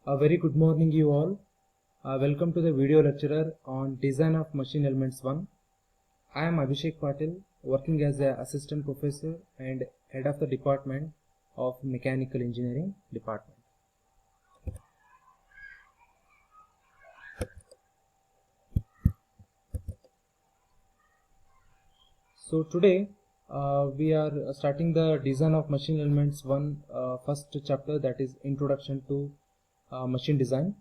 A very good morning you all. Welcome to the video lecturer on Design of Machine Elements 1. I am Abhishek Patil, working as an assistant professor and head of the department of Mechanical Engineering department. So today we are starting the Design of Machine Elements 1 first chapter, that is Introduction to Machine Design.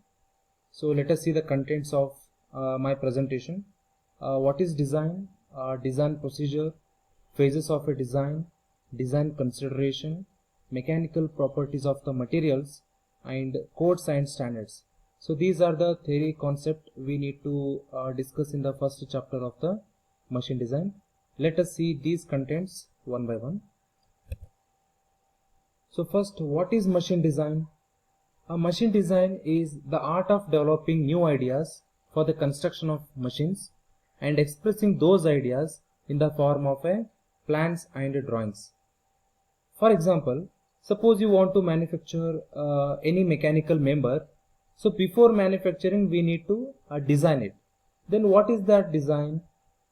So let us see the contents of my presentation. What is design? Design procedure, phases of a design, design consideration, mechanical properties of the materials, and codes and standards. So these are the theory concept we need to discuss in the first chapter of the machine design. Let us see these contents one by one. So first, what is machine design? A machine design is the art of developing new ideas for the construction of machines and expressing those ideas in the form of plans and drawings. For example, suppose you want to manufacture any mechanical member. So before manufacturing we need to design it. Then what is that design?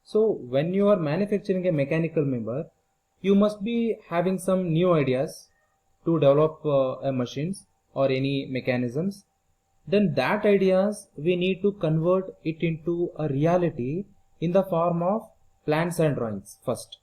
So when you are manufacturing a mechanical member, you must be having some new ideas to develop machines or any mechanisms. Then that ideas we need to convert it into a reality in the form of plans and drawings first.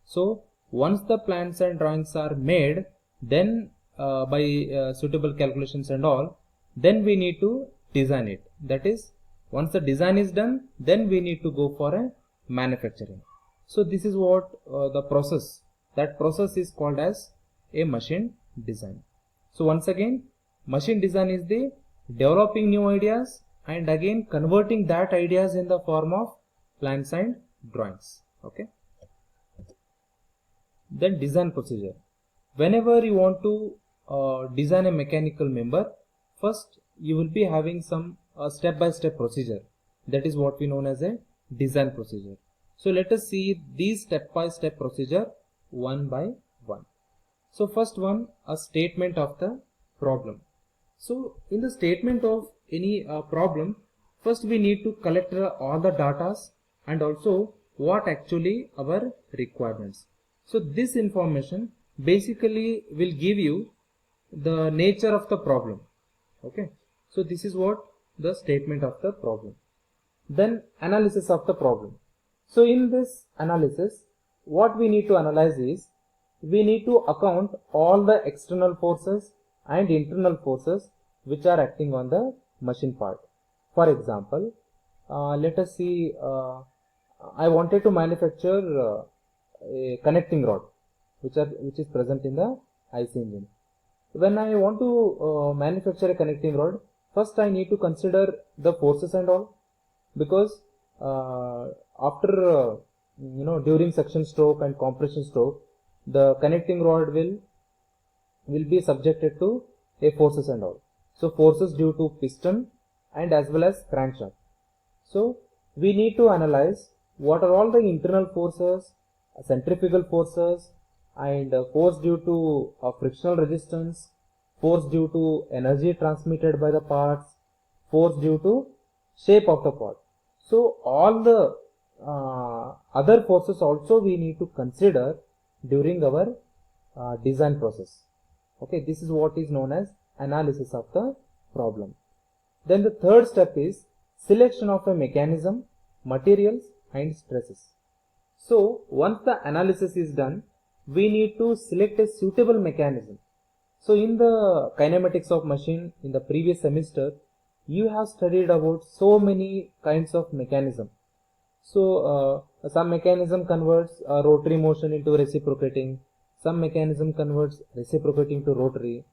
So once the plans and drawings are made, then by suitable calculations and all, then we need to design it. That is, once the design is done, then we need to go for a manufacturing. So this is what the process, that process is called as a machine design. So once again, machine design is the developing new ideas and again converting that ideas in the form of plans and drawings. Okay. Then design procedure. Whenever you want to design a mechanical member, first you will be having some step-by-step procedure. That is what we known as a design procedure. So let us see these step-by-step procedure one by one. So first one, a statement of the problem. So in the statement of any problem, first we need to collect all the data and also what actually our requirements. So this information basically will give you the nature of the problem. Okay. So this is what the statement of the problem. Then analysis of the problem. So in this analysis, what we need to analyze is, we need to account all the external forces and internal forces which are acting on the machine part. For example, let us see, I wanted to manufacture a connecting rod which is present in the IC engine. When I want to manufacture a connecting rod, first I need to consider the forces and all, because after during suction stroke and compression stroke, the connecting rod will be subjected to a forces and all. So forces due to piston and as well as crankshaft. So we need to analyze what are all the internal forces, centrifugal forces, and force due to frictional resistance, force due to energy transmitted by the parts, force due to shape of the part. So all the other forces also we need to consider during our design process. Okay, this is what is known as analysis of the problem. Then the third step is selection of a mechanism, materials and stresses. So once the analysis is done, we need to select a suitable mechanism. So in the kinematics of machine, in the previous semester, you have studied about so many kinds of mechanism. So some mechanism converts rotary motion into reciprocating, some mechanism converts reciprocating to rotary.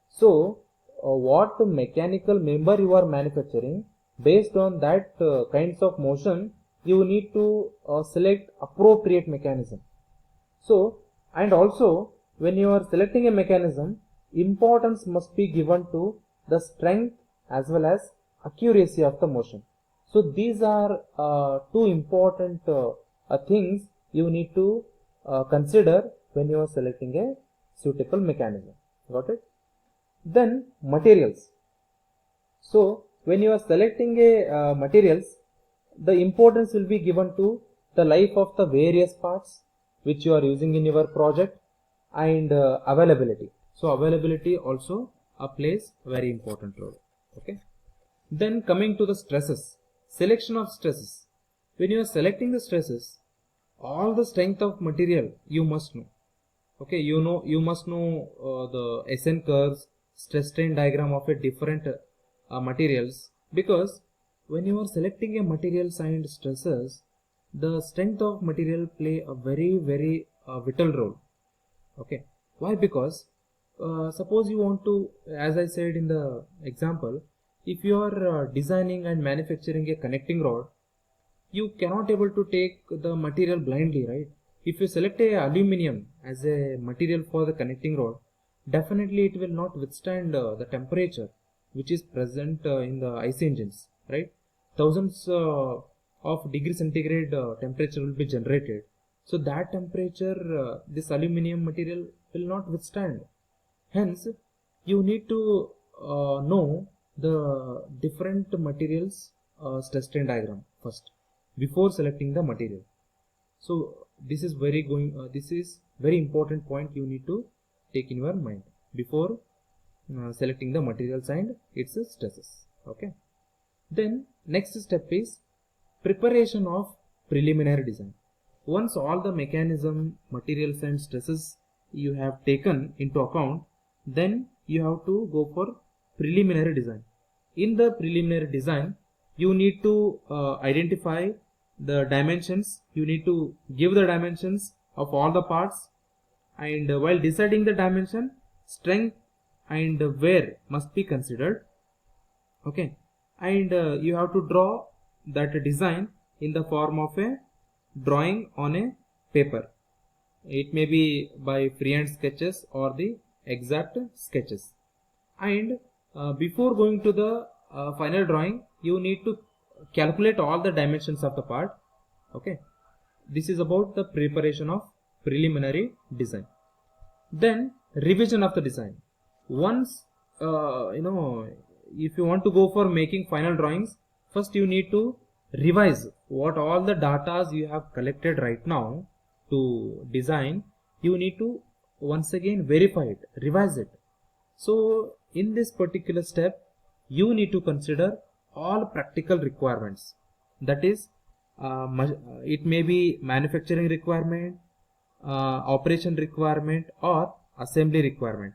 So what mechanical member you are manufacturing, based on that kinds of motion, you need to select appropriate mechanism. So, and also when you are selecting a mechanism, importance must be given to the strength as well as accuracy of the motion. So these are two important things you need to consider when you are selecting a suitable mechanism. Got it? Then materials. So when you are selecting a materials, the importance will be given to the life of the various parts which you are using in your project, and availability. So availability also plays very important role. Okay. Then coming to the stresses, selection of stresses. When you are selecting the stresses, all the strength of material you must know. Okay, you must know the SN curves, stress strain diagram of a different materials, because when you are selecting a materials and stresses, the strength of material play a very vital role. Okay, why? Because suppose you want to, as I said in the example, if you are designing and manufacturing a connecting rod, you cannot able to take the material blindly, right? If you select a aluminum as a material for the connecting rod, definitely it will not withstand the temperature which is present in the IC engines, right? Thousands of degree centigrade temperature will be generated. So that temperature, this aluminum material will not withstand. Hence, you need to know the different materials stress strain diagram first before selecting the material. So this is very important point you need to take in your mind before selecting the materials and its stresses. Okay. Then next step is preparation of preliminary design. Once all the mechanism, materials and stresses you have taken into account, then you have to go for preliminary design. In the preliminary design, you need to identify the dimensions, you need to give the dimensions of all the parts, and while deciding the dimension, strength and wear must be considered. Okay, and you have to draw that design in the form of a drawing on a paper. It may be by freehand sketches or the exact sketches. And before going to the final drawing, you need to calculate all the dimensions of the part. Okay, this is about the preparation of preliminary design. Then revision of the design. Once if you want to go for making final drawings, first you need to revise what all the data you have collected right now to design. You need to once again verify it, revise it. So in this particular step, you need to consider all practical requirements. That is, it may be manufacturing requirement, operation requirement or assembly requirement.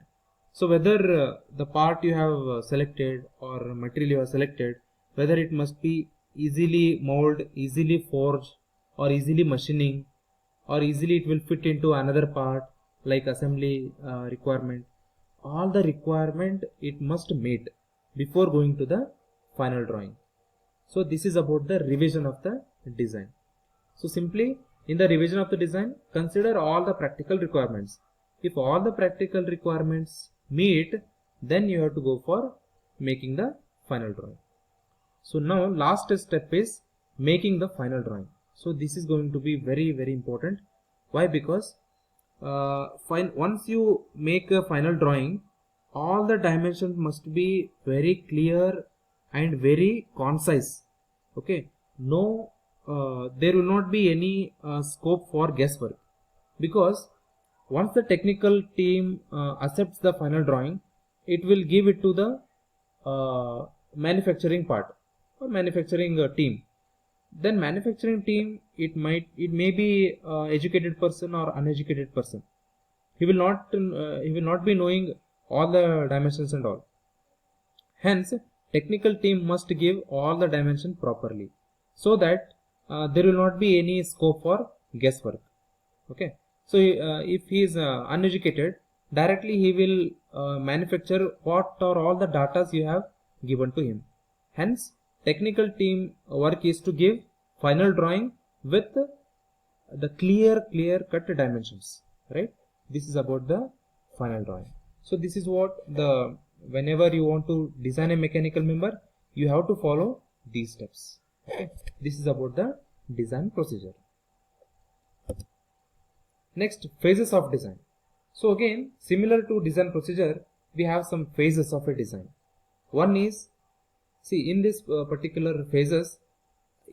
So whether the part you have selected or material you have selected, whether it must be easily mold, easily forged or easily machining, or easily it will fit into another part like assembly requirement, all the requirement it must meet before going to the final drawing. So this is about the revision of the design. So simply in the revision of the design, consider all the practical requirements. If all the practical requirements meet, then you have to go for making the final drawing. So now last step is making the final drawing. So this is going to be very important. Why? Because once you make a final drawing, all the dimensions must be very clear and very concise. Okay, no there will not be any scope for guesswork, because once the technical team accepts the final drawing, it will give it to the manufacturing part or manufacturing team. Then manufacturing team, it may be educated person or uneducated person. He will not be knowing all the dimensions and all. Hence, technical team must give all the dimension properly, so that there will not be any scope for guesswork. Okay, so if he is uneducated, directly he will manufacture what are all the data you have given to him. Hence, technical team work is to give final drawing with the clear cut dimensions, right? This is about the final drawing. So this is what whenever you want to design a mechanical member, you have to follow these steps. Okay, this is about the design procedure. Next, phases of design. So again, similar to design procedure, we have some phases of a design. One is See, in this particular phases,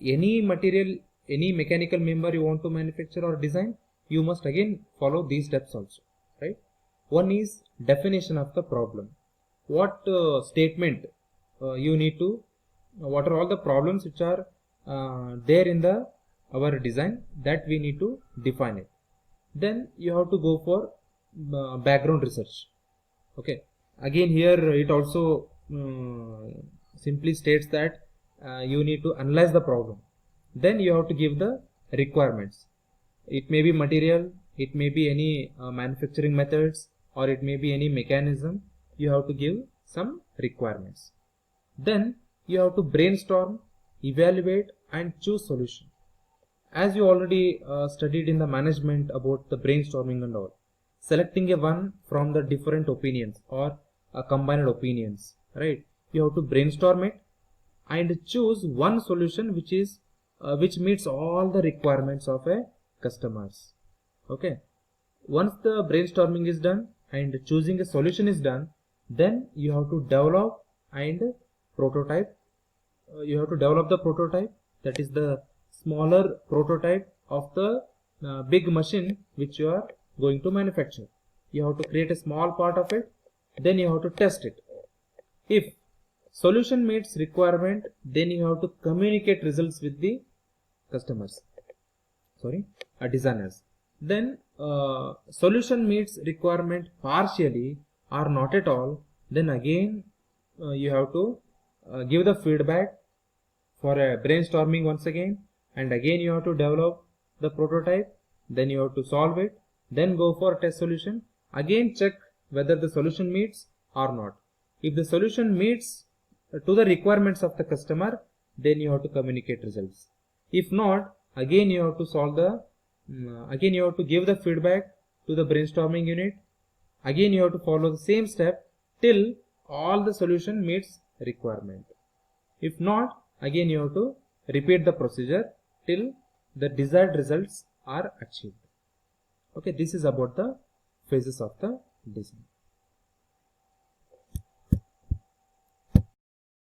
any material, any mechanical member you want to manufacture or design, you must again follow these steps also, right? One is definition of the problem. What statement you need to, what are all the problems which are there in the our design, that we need to define it. Then you have to go for background research. Okay, again here it also simply states that you need to analyze the problem. Then you have to give the requirements. It may be material, it may be any manufacturing methods, or it may be any mechanism. You have to give some requirements. Then you have to brainstorm, evaluate, and choose solution. As you already studied in the management about the brainstorming and all, selecting a one from the different opinions or combined opinions, right? You have to brainstorm it and choose one solution which is which meets all the requirements of a customers. Okay, once the brainstorming is done and choosing a solution is done, then you have to develop and prototype. You have to develop the prototype, that is the smaller prototype of the big machine which you are going to manufacture. You have to create a small part of it, then you have to test it. If solution meets requirement, then you have to communicate results with the customers, designers. Then solution meets requirement partially or not at all, then again you have to give the feedback for a brainstorming once again, and again you have to develop the prototype, then you have to solve it, then go for test solution, again check whether the solution meets or not. If the solution meets to the requirements of the customer, then you have to communicate results. If not, again you have to solve the again you have to give the feedback to the brainstorming unit. Again you have to follow the same step till all the solution meets requirement. If not, again you have to repeat the procedure till the desired results are achieved. Okay, this is about the phases of the design.